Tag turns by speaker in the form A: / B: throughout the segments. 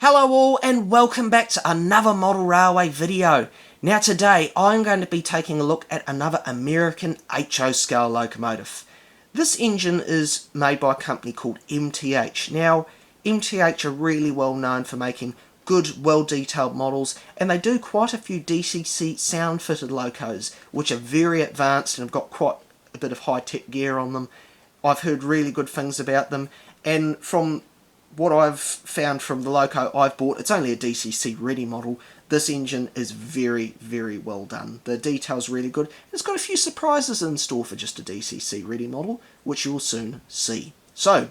A: Hello all and welcome back to another model railway video. Now today I'm going to be taking a look at another American HO scale locomotive. This engine is made by a company called MTH. Now MTH are really well known for making good, well detailed models, and they do quite a few DCC sound fitted locos which are very advanced and have got quite a bit of high tech gear on them. I've heard really good things about them, and from what I've found from the loco I've bought, it's only a DCC ready model. This engine is very, very well done. The detail's really good. It's got a few surprises in store for just a DCC ready model, which you'll soon see. So,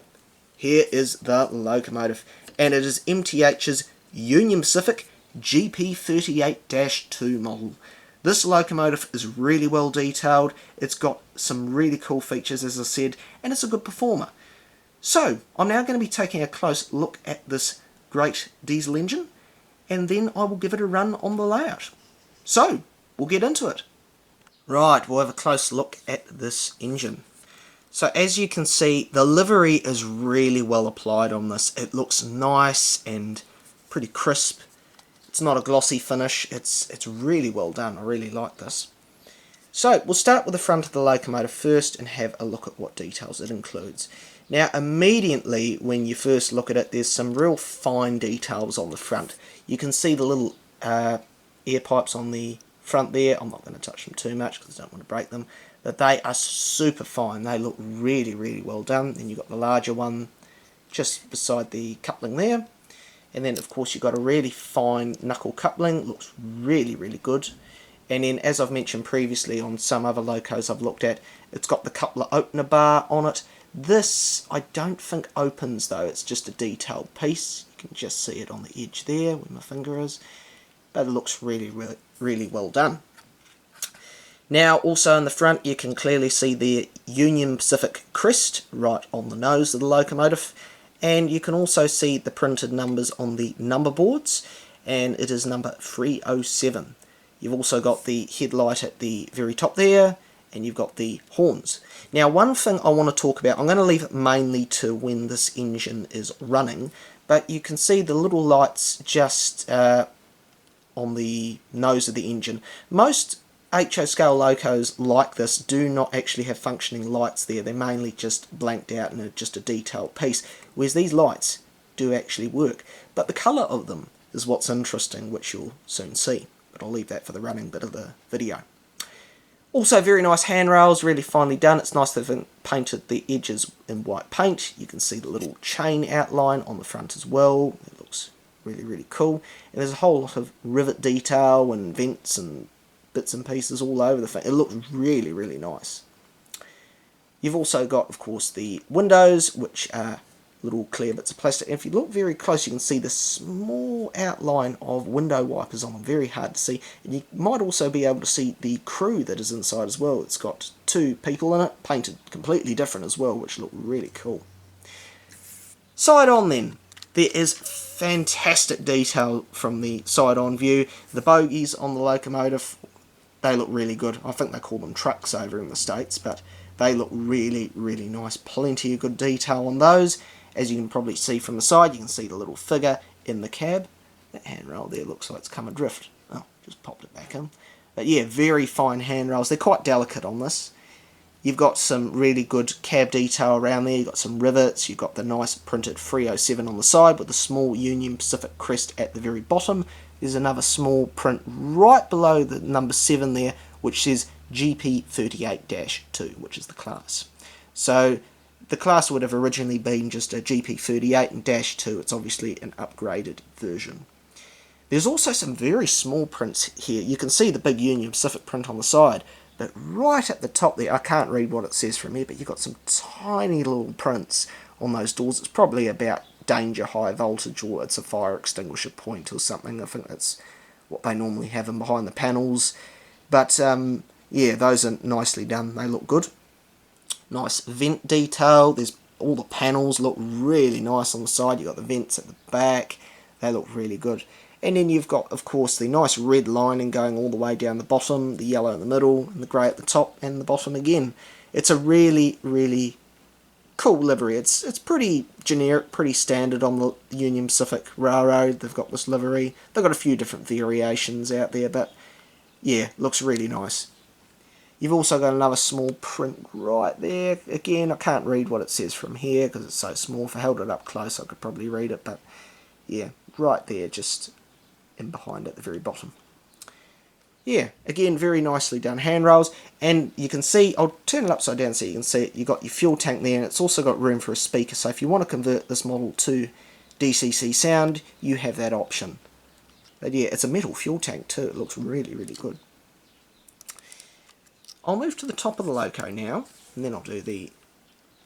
A: here is the locomotive, and it is MTH's Union Pacific GP38-2 model. This locomotive is really well detailed, it's got some really cool features as I said, and it's a good performer. So, I'm now going to be taking a close look at this great diesel engine, and then I will give it a run on the layout. So, we'll get into it. Right, we'll have a close look at this engine. So as you can see, the livery is really well applied on this. It looks nice and pretty crisp. It's not a glossy finish, it's really well done. I really like this. So, we'll start with the front of the locomotive first and have a look at what details it includes. Now immediately when you first look at it, there's some real fine details on the front. You can see the little air pipes on the front there. I'm not going to touch them too much because I don't want to break them, but they are super fine. They look really, really well done. Then you've got the larger one just beside the coupling there, and then of course you've got a really fine knuckle coupling. Looks really, really good. And then, as I've mentioned previously on some other locos I've looked at, it's got the coupler opener bar on it. This I don't think opens though, it's just a detailed piece. You can just see it on the edge there where my finger is. But it looks really, really, really well done. Now also in the front you can clearly see the Union Pacific crest right on the nose of the locomotive. And you can also see the printed numbers on the number boards, and it is number 307. You've also got the headlight at the very top there, and you've got the horns. Now one thing I want to talk about, I'm going to leave it mainly to when this engine is running, but you can see the little lights just on the nose of the engine. Most HO scale locos like this do not actually have functioning lights there. They're mainly just blanked out and are just a detailed piece, whereas these lights do actually work. But the colour of them is what's interesting, which you'll soon see. But I'll leave that for the running bit of the video. Also very nice handrails, really finely done. It's nice they've painted the edges in white paint. You can see the little chain outline on the front as well. It looks really, really cool. And there's a whole lot of rivet detail and vents and bits and pieces all over the thing. It looks really, really nice. You've also got, of course, the windows, which are little clear bits of plastic. And if you look very close, you can see the small outline of window wipers on them. Very hard to see. And you might also be able to see the crew that is inside as well. It's got two people in it, painted completely different as well, which look really cool. Side on then. There is fantastic detail from the side on view. The bogies on the locomotive, they look really good. I think they call them trucks over in the States, but they look really, really nice. Plenty of good detail on those. As you can probably see from the side, you can see the little figure in the cab. That handrail there looks like it's come adrift. Oh, just popped it back in. But yeah, very fine handrails. They're quite delicate on this. You've got some really good cab detail around there. You've got some rivets. You've got the nice printed 307 on the side with the small Union Pacific crest at the very bottom. There's another small print right below the number 7 there, which says GP38-2, which is the class. So the class would have originally been just a GP38 and -2. It's obviously an upgraded version. There's also some very small prints here. You can see the big Union Pacific print on the side, but right at the top there, I can't read what it says from here, but you've got some tiny little prints on those doors. It's probably about danger high voltage, or it's a fire extinguisher point or something. I think that's what they normally have in behind the panels. But yeah, those are nicely done. They look good. Nice vent detail. There's all the panels look really nice on the side. You've got the vents at the back. They look really good. And then you've got, of course, the nice red lining going all the way down the bottom, the yellow in the middle, and the grey at the top, and the bottom again. It's a really, really cool livery. It's pretty generic, pretty standard on the Union Pacific Railroad. They've got this livery. They've got a few different variations out there, but yeah, looks really nice. You've also got another small print right there. Again, I can't read what it says from here because it's so small. If I held it up close, I could probably read it, but yeah, right there, just in behind at the very bottom. Yeah, again, very nicely done handrails, and you can see, I'll turn it upside down so you can see it, you've got your fuel tank there, and it's also got room for a speaker, so if you want to convert this model to DCC sound, you have that option. But yeah, it's a metal fuel tank too, it looks really, really good. I'll move to the top of the loco now, and then I'll do the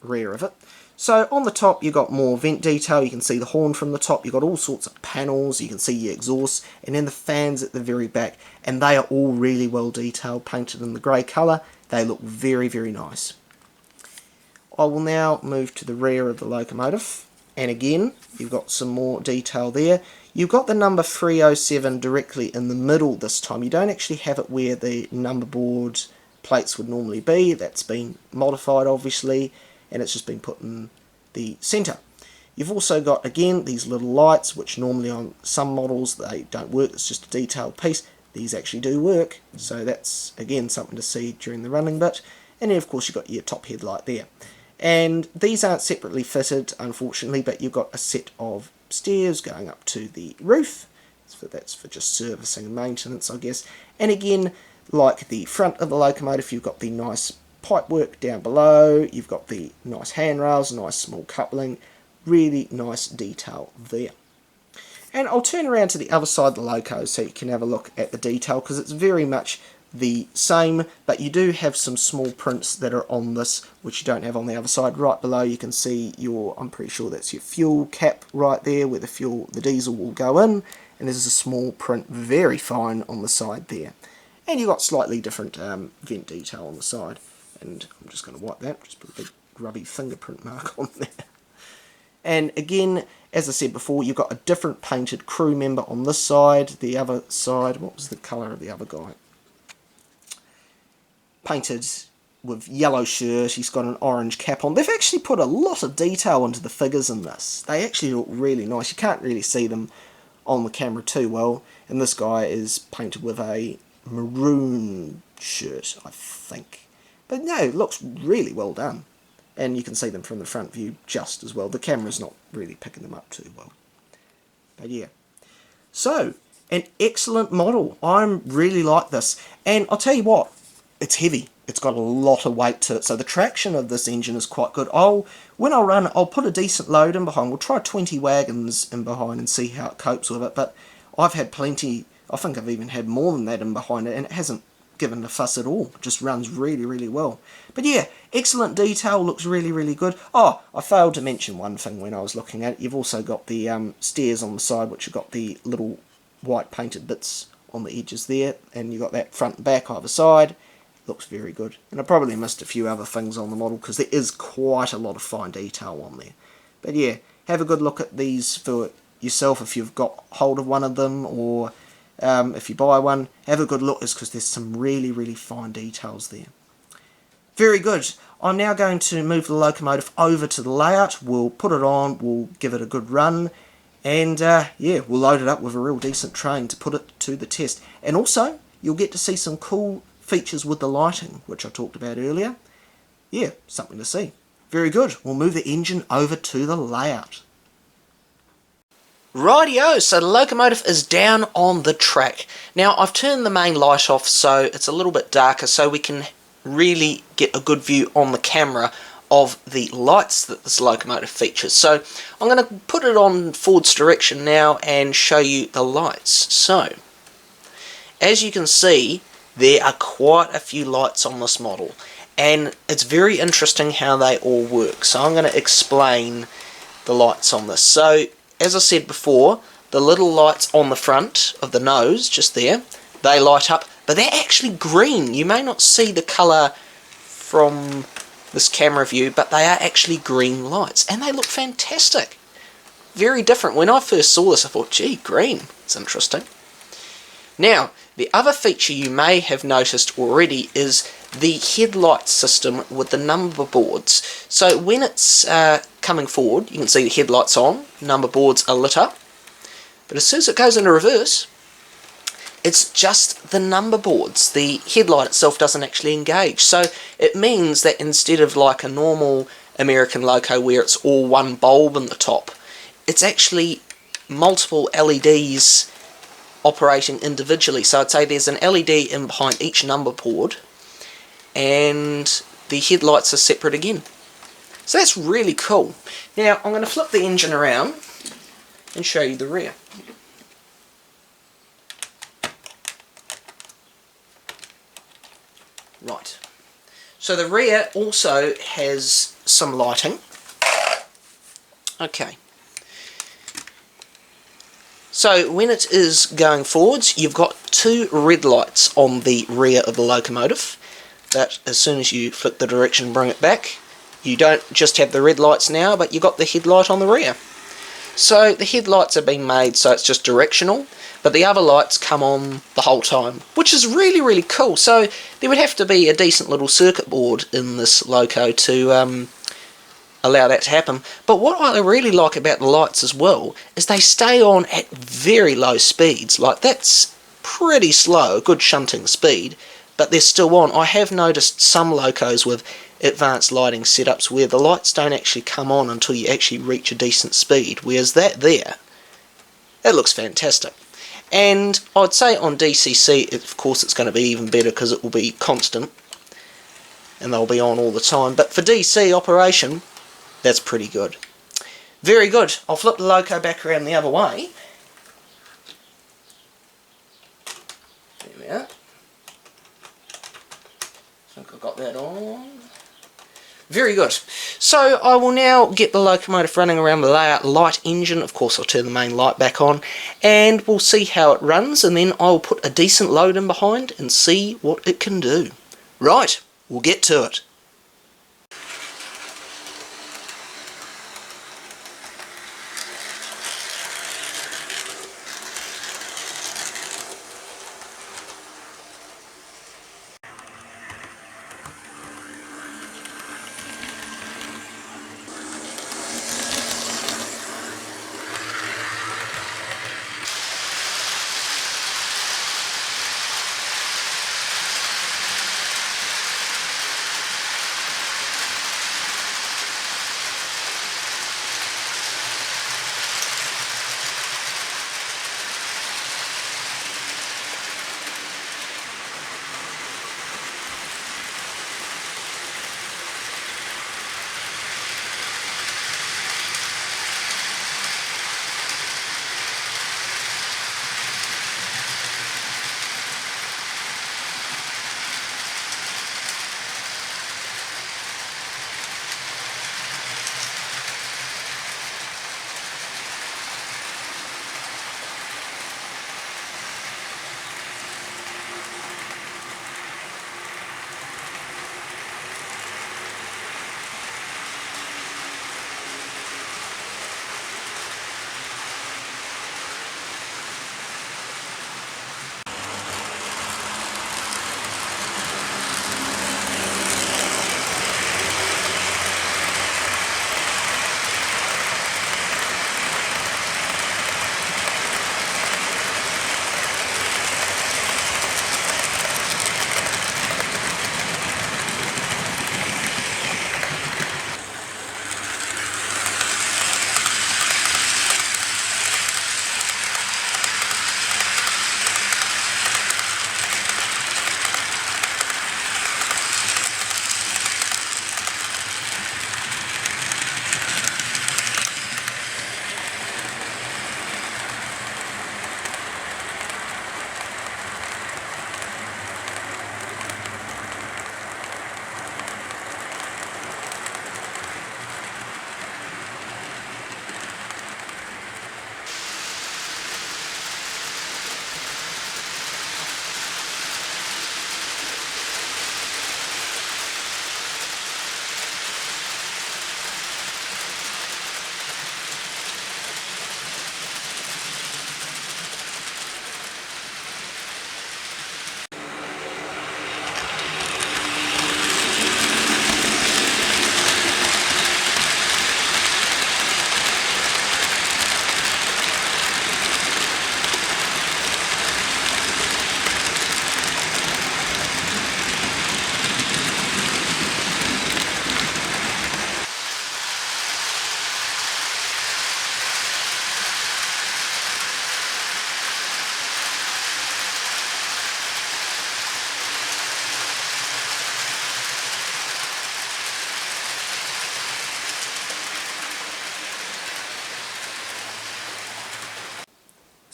A: rear of it. So on the top you've got more vent detail, you can see the horn from the top, you've got all sorts of panels, you can see your exhaust, and then the fans at the very back, and they are all really well detailed, painted in the grey colour. They look very, very nice. I will now move to the rear of the locomotive, and again you've got some more detail there. You've got the number 307 directly in the middle this time. You don't actually have it where the number board plates would normally be. That's been modified obviously, and it's just been put in the centre. You've also got, again, these little lights, which normally on some models they don't work, it's just a detailed piece. These actually do work, so that's, again, something to see during the running bit. And then, of course, you've got your top headlight there. And these aren't separately fitted, unfortunately, but you've got a set of stairs going up to the roof. So that's for just servicing and maintenance, I guess. And again, like the front of the locomotive, you've got the nice pipework down below, you've got the nice handrails, nice small coupling, really nice detail there. And I'll turn around to the other side of the loco so you can have a look at the detail, because it's very much the same, but you do have some small prints that are on this which you don't have on the other side. Right below you can see your, I'm pretty sure that's your fuel cap right there where the diesel will go in, and there's a small print, very fine, on the side there. And you've got slightly different vent detail on the side. And I'm just going to wipe that, just put a big grubby fingerprint mark on there. And again, as I said before, you've got a different painted crew member on this side. The other side, what was the colour of the other guy? Painted with yellow shirt, he's got an orange cap on. They've actually put a lot of detail into the figures in this. They actually look really nice. You can't really see them on the camera too well. And this guy is painted with a maroon shirt, I think. But no, it looks really well done. And you can see them from the front view just as well. The camera's not really picking them up too well. But yeah. So, an excellent model. I really like this. And I'll tell you what, it's heavy. It's got a lot of weight to it. So the traction of this engine is quite good. When I run, I'll put a decent load in behind. We'll try 20 wagons in behind and see how it copes with it. But I've had plenty, I think I've even had more than that in behind it, and it hasn't given a fuss at all. It just runs really, really well. But yeah, excellent detail, looks really, really good. Oh, I failed to mention one thing when I was looking at it. You've also got the stairs on the side, which have got the little white painted bits on the edges there, and you've got that front and back either side. Looks very good. And I probably missed a few other things on the model, because there is quite a lot of fine detail on there. But yeah, have a good look at these for yourself if you've got hold of one of them, or if you buy one, have a good look, because there's some really, really fine details there. Very good. I'm now going to move the locomotive over to the layout. We'll put it on, we'll give it a good run, and yeah, we'll load it up with a real decent train to put it to the test. And also, you'll get to see some cool features with the lighting, which I talked about earlier. Yeah, something to see. Very good. We'll move the engine over to the layout. Rightio, so the locomotive is down on the track. Now I've turned the main light off so it's a little bit darker, so we can really get a good view on the camera of the lights that this locomotive features. So I'm going to put it on forwards direction now and show you the lights. So as you can see, there are quite a few lights on this model, and it's very interesting how they all work. So I'm going to explain the lights on this. So as I said before, the little lights on the front of the nose, just there, they light up, but they're actually green. You may not see the colour from this camera view, but they are actually green lights, and they look fantastic. Very different. When I first saw this, I thought, gee, green, it's interesting. Now, the other feature you may have noticed already is the headlight system with the number boards. So when it's coming forward, you can see the headlights on, number boards are lit up, but as soon as it goes into reverse, it's just the number boards. The headlight itself doesn't actually engage. So it means that instead of like a normal American loco where it's all one bulb in the top, it's actually multiple LEDs operating individually. So I'd say there's an LED in behind each number board, and the headlights are separate again. So that's really cool. Now I'm going to flip the engine around and show you the rear. Right, so the rear also has some lighting. Okay, so when it is going forwards, you've got two red lights on the rear of the locomotive that as soon as you flip the direction and bring it back, you don't just have the red lights now, but you've got the headlight on the rear. So the headlights are being made so it's just directional, but the other lights come on the whole time, which is really, really cool. So there would have to be a decent little circuit board in this loco to allow that to happen. But what I really like about the lights as well is they stay on at very low speeds. Like, that's pretty slow, a good shunting speed, but they're still on. I have noticed some locos with advanced lighting setups where the lights don't actually come on until you actually reach a decent speed, whereas that looks fantastic. And I'd say on DCC, of course, it's going to be even better because it will be constant and they'll be on all the time. But for DC operation, that's pretty good. Very good. I'll flip the loco back around the other way. There we are. I think I've got that on. Very good. So I will now get the locomotive running around the light engine. Of course, I'll turn the main light back on, and we'll see how it runs, and then I'll put a decent load in behind and see what it can do. Right, we'll get to it.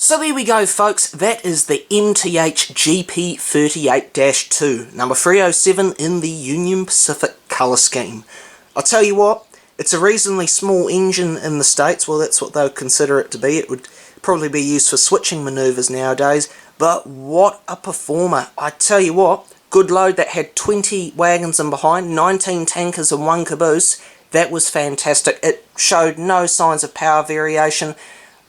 A: So there we go, folks. That is the MTH GP38-2, number 307 in the Union Pacific colour scheme. I'll tell you what, it's a reasonably small engine in the States. Well, that's what they would consider it to be. It would probably be used for switching manoeuvres nowadays. But what a performer. I tell you what, good load that had 20 wagons in behind, 19 tankers and 1 caboose. That was fantastic. It showed no signs of power variation.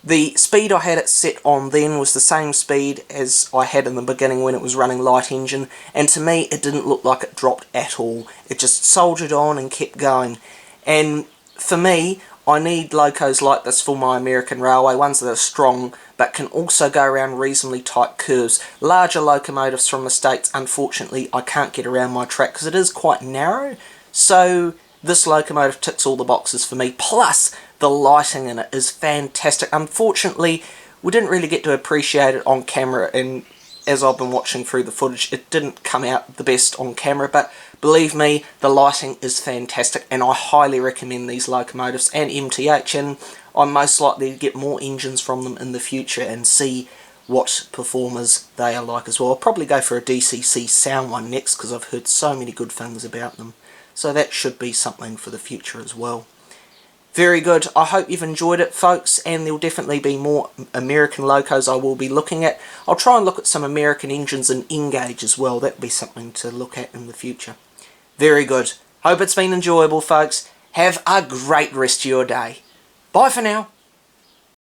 A: The speed I had it set on then was the same speed as I had in the beginning when it was running light engine, and to me it didn't look like it dropped at all. It just soldiered on and kept going. And for me, I need locos like this for my American railway, ones that are strong but can also go around reasonably tight curves. Larger locomotives from the States, unfortunately, I can't get around my track because it is quite narrow, so this locomotive ticks all the boxes for me, plus the lighting in it is fantastic. Unfortunately, we didn't really get to appreciate it on camera, and as I've been watching through the footage, it didn't come out the best on camera, but believe me, the lighting is fantastic, and I highly recommend these locomotives and MTH, and I'm most likely to get more engines from them in the future and see what performers they are like as well. I'll probably go for a DCC sound one next because I've heard so many good things about them. So that should be something for the future as well. Very good. I hope you've enjoyed it, folks, and there'll definitely be more American locos I will be looking at. I'll try and look at some American engines in N-gauge as well. That'll be something to look at in the future. Very good. Hope it's been enjoyable, folks. Have a great rest of your day. Bye for now.